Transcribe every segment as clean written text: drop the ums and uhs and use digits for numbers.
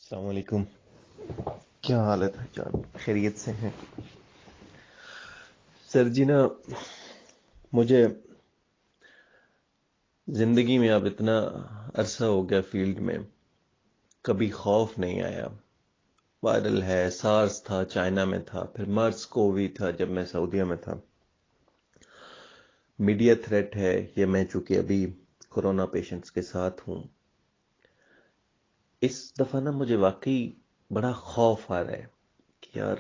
السلام علیکم. کیا حال ہے بھائی جان؟ خیریت سے ہیں؟ سر جی نا، مجھے زندگی میں اب اتنا عرصہ ہو گیا فیلڈ میں، کبھی خوف نہیں آیا. وائرل ہے، سارس تھا چائنا میں تھا، پھر مرس کووی تھا جب میں سعودیہ میں تھا. میڈیا تھریٹ ہے یہ، میں چونکہ ابھی کورونا پیشنٹس کے ساتھ ہوں. اس دفعہ نا مجھے واقعی بڑا خوف آ رہا ہے کہ یار،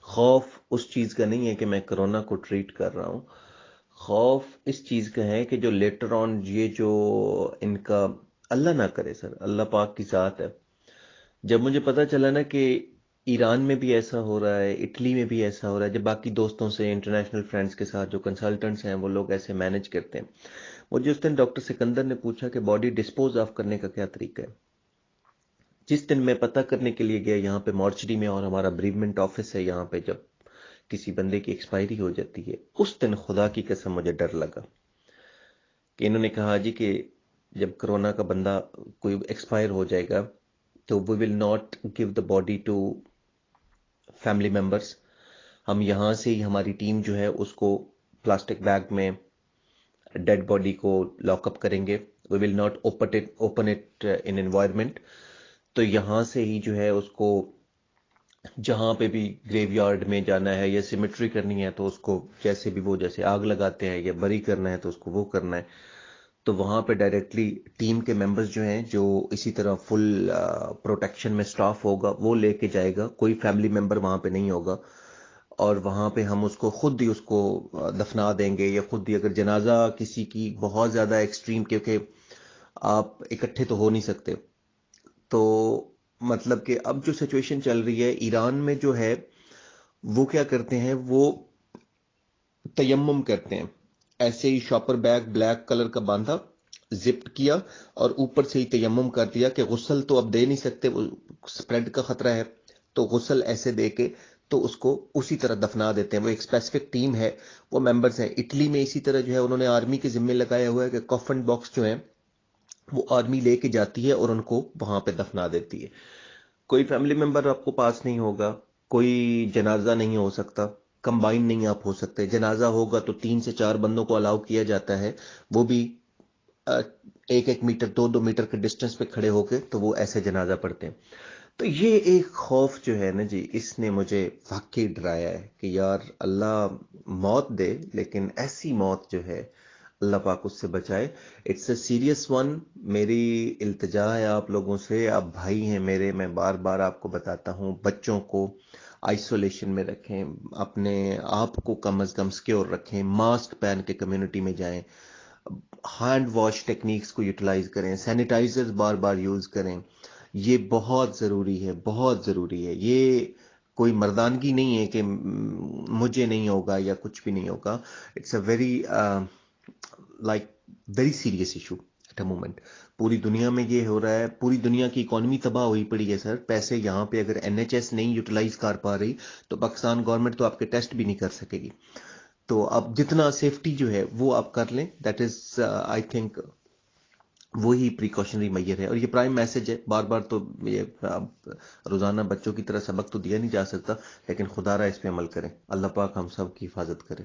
خوف اس چیز کا نہیں ہے کہ میں کرونا کو ٹریٹ کر رہا ہوں. خوف اس چیز کا ہے کہ جو لیٹر آن یہ جو ان کا، اللہ نہ کرے سر، اللہ پاک کی ذات ہے. جب مجھے پتا چلا نا کہ ایران میں بھی ایسا ہو رہا ہے، اٹلی میں بھی ایسا ہو رہا ہے، جب باقی دوستوں سے انٹرنیشنل فرینڈز کے ساتھ جو کنسلٹنٹس ہیں وہ لوگ ایسے مینج کرتے ہیں، مجھے اس دن ڈاکٹر سکندر نے پوچھا کہ باڈی ڈسپوز آف کرنے کا کیا طریقہ ہے. جس دن میں پتہ کرنے کے لیے گیا یہاں پہ مارچری میں، اور ہمارا بریومنٹ آفس ہے یہاں پہ، جب کسی بندے کی ایکسپائری ہو جاتی ہے، اس دن خدا کی قسم مجھے ڈر لگا کہ انہوں نے کہا جی کہ جب کرونا کا بندہ کوئی ایکسپائر ہو جائے گا تو we will not give the body to family members. ہم یہاں سے ہی ہماری ٹیم جو ہے اس کو پلاسٹک بیگ میں ڈیڈ باڈی کو لاک اپ کریں گے. We will not open it in environment. تو یہاں سے ہی جو ہے اس کو جہاں پہ بھی گریو یارڈ میں جانا ہے یا سیمیٹری کرنی ہے تو اس کو جیسے بھی وہ جیسے آگ لگاتے ہیں یا بری کرنا ہے تو اس کو وہ کرنا ہے. تو وہاں پہ ڈائریکٹلی ٹیم کے ممبرز جو ہیں، جو اسی طرح فل پروٹیکشن میں سٹاف ہوگا، وہ لے کے جائے گا. کوئی فیملی ممبر وہاں پہ نہیں ہوگا، اور وہاں پہ ہم اس کو خود ہی اس کو دفنا دیں گے. یا خود ہی اگر جنازہ کسی کی بہت زیادہ ایکسٹریم، کیونکہ آپ اکٹھے تو ہو نہیں سکتے، تو مطلب کہ اب جو سچویشن چل رہی ہے ایران میں جو ہے، وہ کیا کرتے ہیں، وہ تیمم کرتے ہیں. ایسے ہی شاپر بیگ بلیک کلر کا باندھا، زپ کیا، اور اوپر سے ہی تیمم کر دیا کہ غسل تو اب دے نہیں سکتے، سپریڈ کا خطرہ ہے، تو غسل ایسے دے کے تو اس کو اسی طرح دفنا دیتے ہیں. وہ ایک اسپیسیفک ٹیم ہے، وہ ممبرز ہیں. اٹلی میں اسی طرح جو ہے انہوں نے آرمی کے ذمہ لگایا ہوا ہے کہ کفن باکس جو ہیں وہ آرمی لے کے جاتی ہے اور ان کو وہاں پہ دفنا دیتی ہے. کوئی فیملی ممبر آپ کو پاس نہیں ہوگا، کوئی جنازہ نہیں ہو سکتا، کمبائن نہیں آپ ہو سکتے. جنازہ ہوگا تو 3 سے 4 بندوں کو الاؤ کیا جاتا ہے، وہ بھی 1 1 میٹر 2 2 میٹر کے ڈسٹنس پہ کھڑے ہو کے، تو وہ ایسے جنازہ پڑھتے ہیں. تو یہ ایک خوف جو ہے نا جی، اس نے مجھے واقعی ڈرایا ہے کہ یار اللہ موت دے، لیکن ایسی موت جو ہے اللہ پاک اس سے بچائے. It's a serious one. میری التجا ہے آپ لوگوں سے، آپ بھائی ہیں میرے، میں بار بار آپ کو بتاتا ہوں، بچوں کو آئسولیشن میں رکھیں، اپنے آپ کو کم از کم سکیور رکھیں، ماسک پہن کے کمیونٹی میں جائیں، ہینڈ واش ٹیکنیکس کو یوٹیلائز کریں، سینیٹائزر بار بار یوز کریں. یہ بہت ضروری ہے، بہت ضروری ہے. یہ کوئی مردانگی نہیں ہے کہ مجھے نہیں ہوگا یا کچھ بھی نہیں ہوگا. It's a very like very serious issue at a moment. پوری دنیا میں یہ ہو رہا ہے، پوری دنیا کی اکانومی تباہ ہوئی پڑی ہے سر. پیسے یہاں پہ اگر NHS نہیں یوٹیلائز کر پا رہی تو پاکستان گورنمنٹ تو آپ کے ٹیسٹ بھی نہیں کر سکے گی. تو اب جتنا سیفٹی جو ہے وہ آپ کر لیں، دیٹ از آئی تھنک وہی پریکاشنری میئر ہے. اور یہ پرائم میسج ہے، بار بار تو یہ اب روزانہ بچوں کی طرح سبق تو دیا نہیں جا سکتا، لیکن خدا را اس پہ عمل کریں. اللہ پاک ہم سب کی حفاظت کرے.